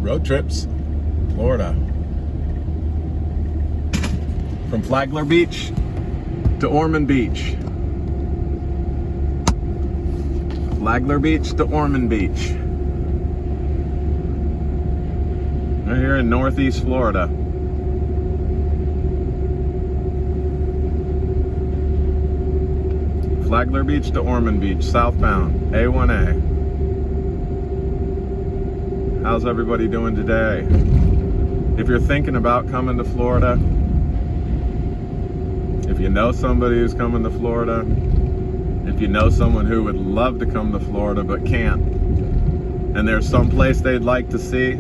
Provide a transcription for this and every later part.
Road Trips, Florida. From Flaggler Beach to Ormand Beach. Flaggler Beach to Ormand Beach. We're here in Northeast Florida. Flaggler Beach to Ormand Beach, southbound, A1A. How's everybody doing today? If you're thinking about coming to Florida, if you know somebody who's coming to Florida, if you know someone who would love to come to Florida but can't, and there's some place they'd like to see,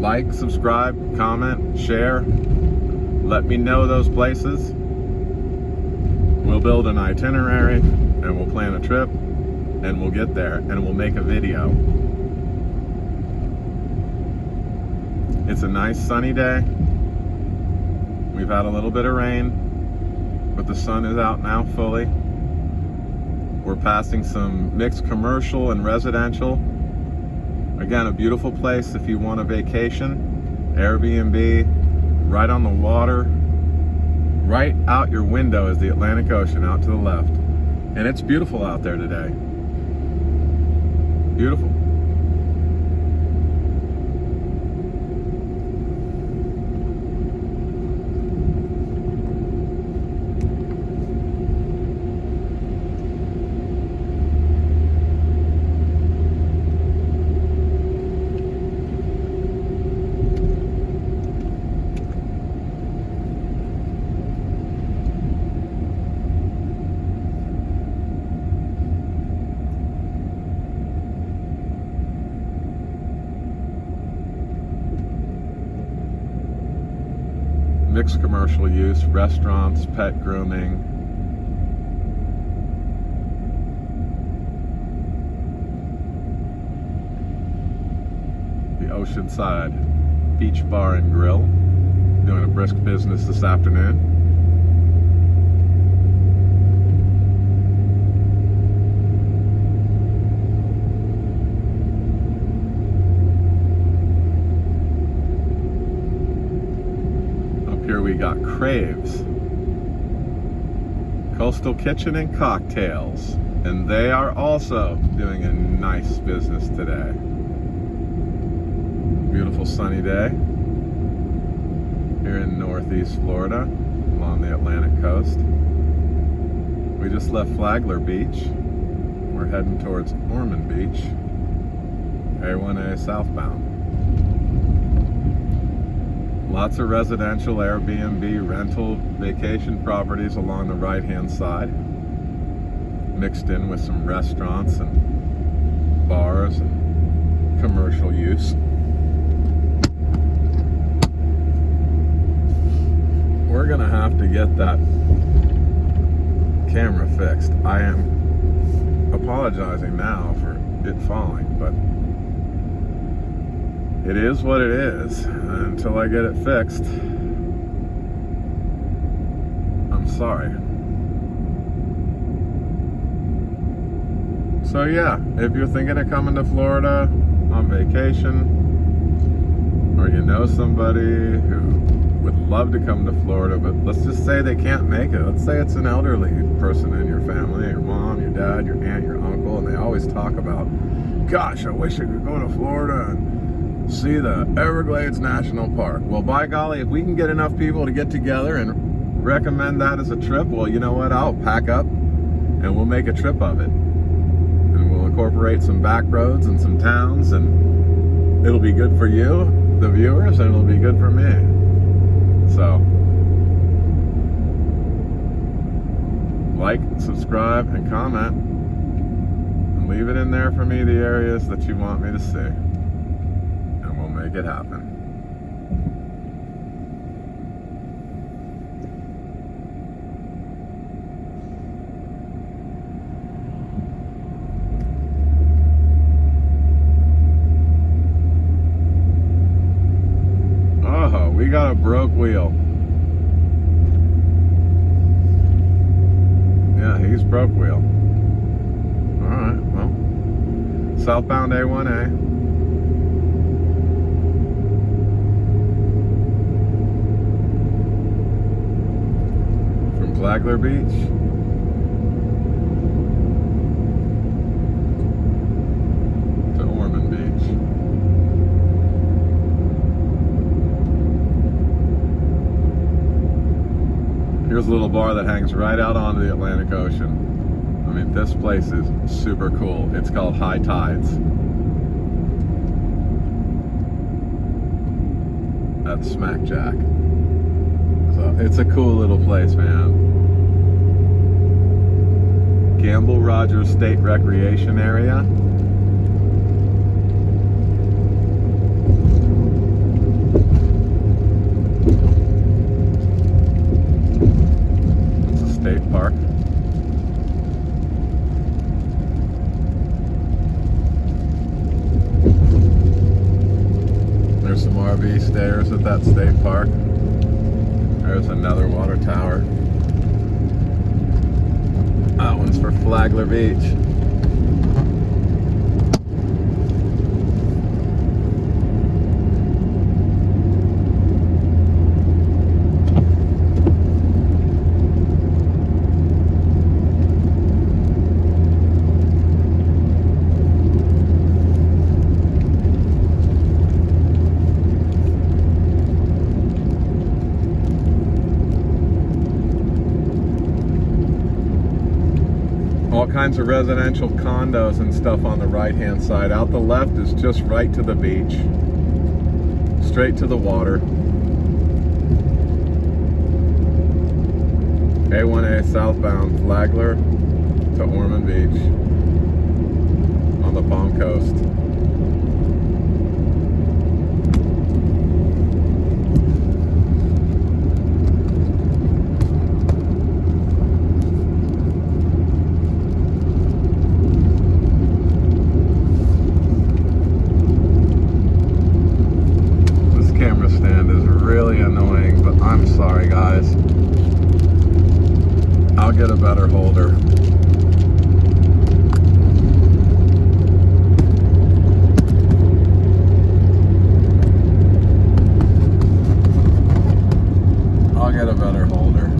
like, subscribe, comment, share, let me know those places. We'll build an itinerary and we'll plan a trip and we'll get there and we'll make a video. It's a nice sunny day. We've had a little bit of rain, but the sun is out now fully. We're passing some mixed commercial and residential. Again, a beautiful place if you want a vacation. Airbnb, right on the water. Right out your window is the Atlantic Ocean out to the left. And it's beautiful out there today. Beautiful. Mixed commercial use, restaurants, pet grooming. The Oceanside Beach Bar and Grill, doing a brisk business this afternoon. Here we got Craves, Coastal Kitchen and Cocktails, and they are also doing a nice business today. Beautiful sunny day here in Northeast Florida along the Atlantic coast. We just left Flaggler Beach. We're heading towards Ormand Beach, A1A southbound. Lots of residential, Airbnb, rental, vacation properties along the right-hand side, mixed in with some restaurants and bars and commercial use. We're gonna have to get that camera fixed. I am apologizing now for it falling, but it is what it is. Until I get it fixed, I'm sorry. So yeah, if you're thinking of coming to Florida on vacation, or you know somebody who would love to come to Florida, but let's just say they can't make it. Let's say it's an elderly person in your family, your mom, your dad, your aunt, your uncle, and they always talk about, gosh, I wish I could go to Florida and see the Everglades National Park. Well, by golly, if we can get enough people to get together and recommend that as a trip, well, you know what? I'll pack up and we'll make a trip of it. And we'll incorporate some back roads and some towns, and it'll be good for you, the viewers, and it'll be good for me. So, like, subscribe, and comment, and leave it in there for me, the areas that you want me to see. Make it happen. Oh, we got a broke wheel. Yeah, he's broke wheel. Alright, well, southbound A1A. Flaggler Beach. To Ormand Beach. Here's a little bar that hangs right out onto the Atlantic Ocean. I mean, this place is super cool. It's called High Tides. That's Smack Jack. So it's a cool little place, man. Gamble Rogers State Recreation Area. It's a state park. There's some RV stairs at that state park. There's another water tower. That one's for Flaggler Beach. All kinds of residential condos and stuff on the right hand side. Out the left is just right to the beach, straight to the water. A1A southbound Flaggler to Ormand Beach on the Palm Coast. Really annoying, but I'm sorry, guys. I'll get a better holder. I'll get a better holder.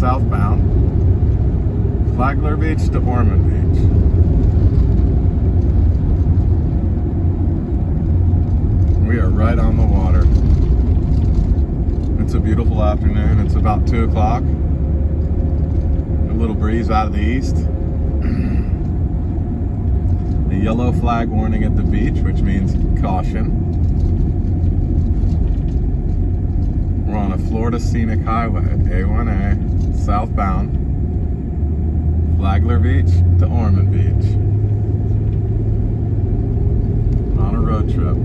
Southbound, Flaggler Beach to Ormand Beach. We are right on the water. It's a beautiful afternoon. It's about 2 o'clock. A little breeze out of the east. A yellow flag warning at the beach, which means caution. We're on a Florida Scenic Highway, A1A, southbound, Flaggler Beach to Ormand Beach. On a road trip.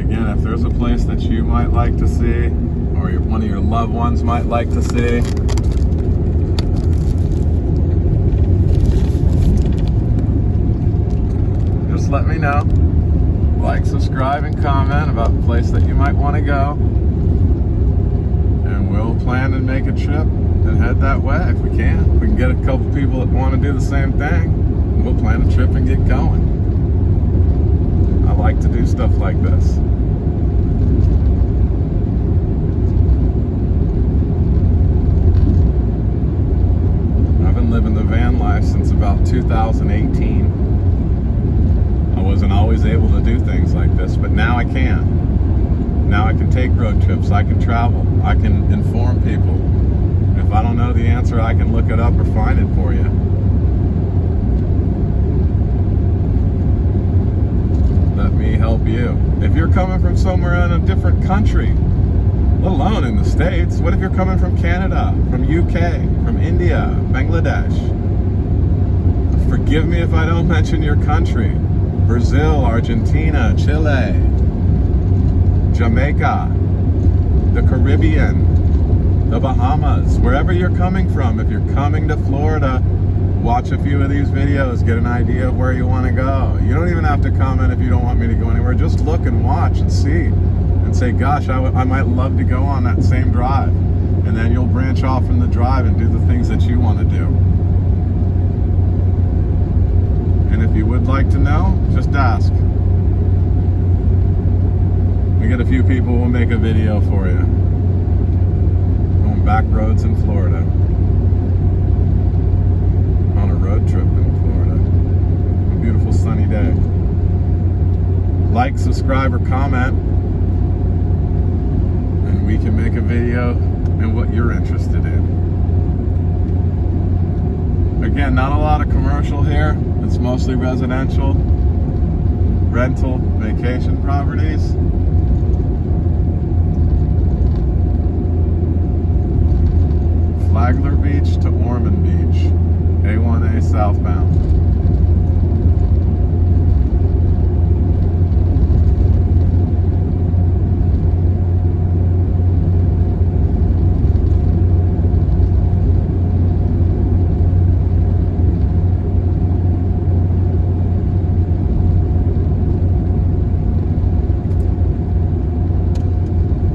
Again, if there's a place that you might like to see, or one of your loved ones might like to see, just let me know. Like, subscribe, and comment about the place that you might want to go. And we'll plan and make a trip and head that way if we can. If we can get a couple people that want to do the same thing, we'll plan a trip and get going. I like to do stuff like this. I've been living the van life since about 2018. I wasn't always able to do things like this, but now I can. Now I can take road trips, I can travel, I can inform people. If I don't know the answer, I can look it up or find it for you. Let me help you. If you're coming from somewhere in a different country, let alone in the States, what if you're coming from Canada, from UK, from India, Bangladesh. Forgive me if I don't mention your country. Brazil, Argentina, Chile, Jamaica, the Caribbean, the Bahamas, wherever you're coming from. If you're coming to Florida, watch a few of these videos, get an idea of where you want to go. You don't even have to comment if you don't want me to go anywhere. Just look and watch and see and say, gosh, I might love to go on that same drive. And then you'll branch off from the drive and do the things that you want to do. And if you would like to know, just ask. We get a few people, we'll make a video for you. Going back roads in Florida. On a road trip in Florida. A beautiful sunny day. Like, subscribe, or comment, and we can make a video in what you're interested in. Again, not a lot of commercial here. It's mostly residential, rental, vacation properties. Flaggler Beach to Ormand Beach, A1A southbound.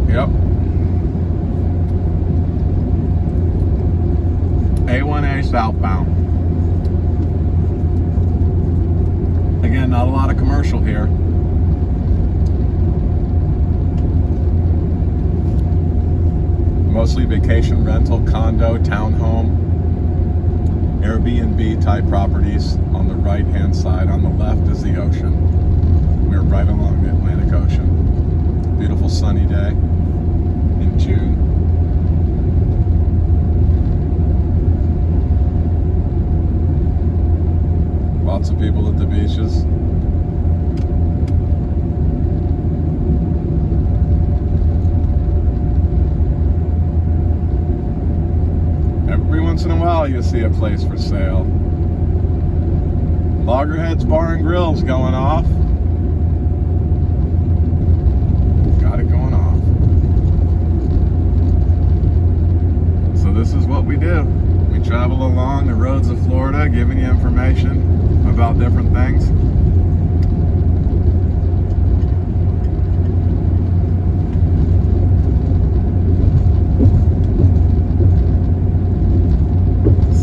Yep. A1A southbound. Again, not a lot of commercial here. Mostly vacation rental, condo, townhome, Airbnb type properties on the right hand side. On the left is the ocean. We're right along the Atlantic Ocean. Beautiful sunny day in June. Lots of people at the beaches. Every once in a while you see a place for sale. Loggerheads Bar and Grill's going off. Got it going off. So this is what we do. We travel along the roads of Florida, giving you information about different things.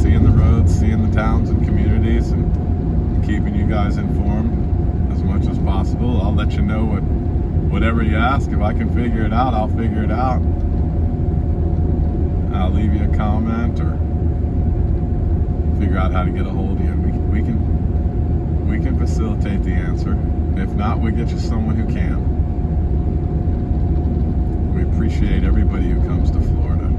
Seeing the roads, seeing the towns and communities, and keeping you guys informed as much as possible. I'll let you know whatever you ask. If I can figure it out, I'll figure it out. I'll leave you a comment or figure out how to get a hold of you. We can facilitate the answer. If not, we get you someone who can. We appreciate everybody who comes to Florida.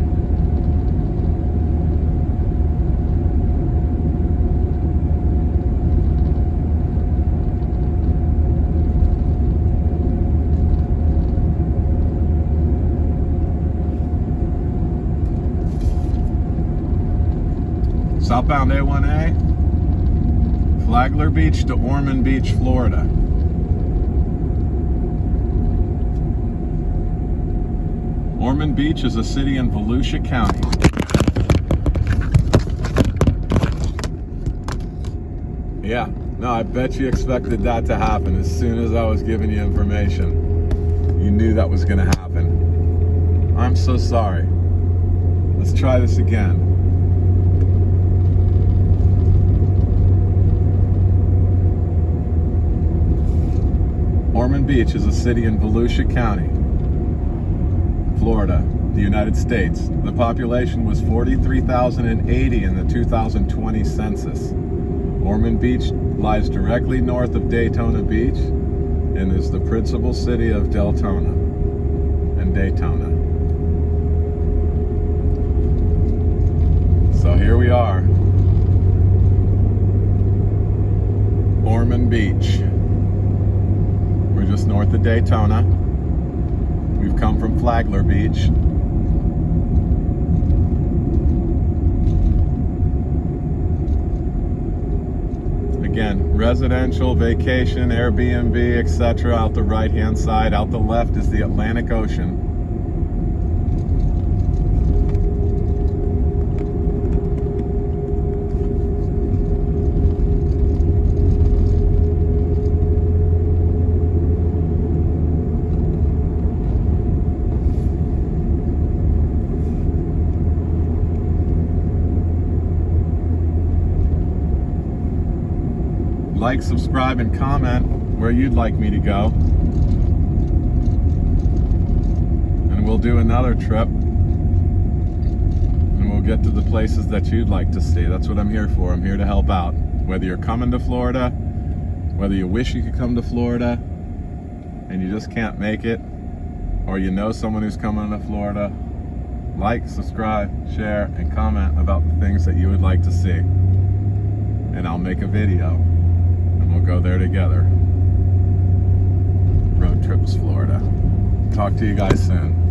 Southbound A1A, Flaggler Beach to Ormand Beach, Florida. Ormand Beach is a city in Volusia County. Yeah, no, I bet you expected that to happen. As soon as I was giving you information, you knew that was going to happen. I'm so sorry. Let's try this again. Ormand Beach is a city in Volusia County, Florida, the United States. The population was 43,080 in the 2020 census. Ormand Beach lies directly north of Daytona Beach and is the principal city of Deltona and Daytona. So here we are, Ormand Beach. We're just north of Daytona. We've come from Flaggler Beach. Again, residential, vacation, Airbnb, etc. Out the right-hand side. Out the left is the Atlantic Ocean. Like, subscribe, and comment where you'd like me to go. And we'll do another trip. And we'll get to the places that you'd like to see. That's what I'm here for. I'm here to help out. Whether you're coming to Florida, whether you wish you could come to Florida and you just can't make it, or you know someone who's coming to Florida, like, subscribe, share, and comment about the things that you would like to see. And I'll make a video. We'll go there together. Road Trips Florida. Talk to you guys soon.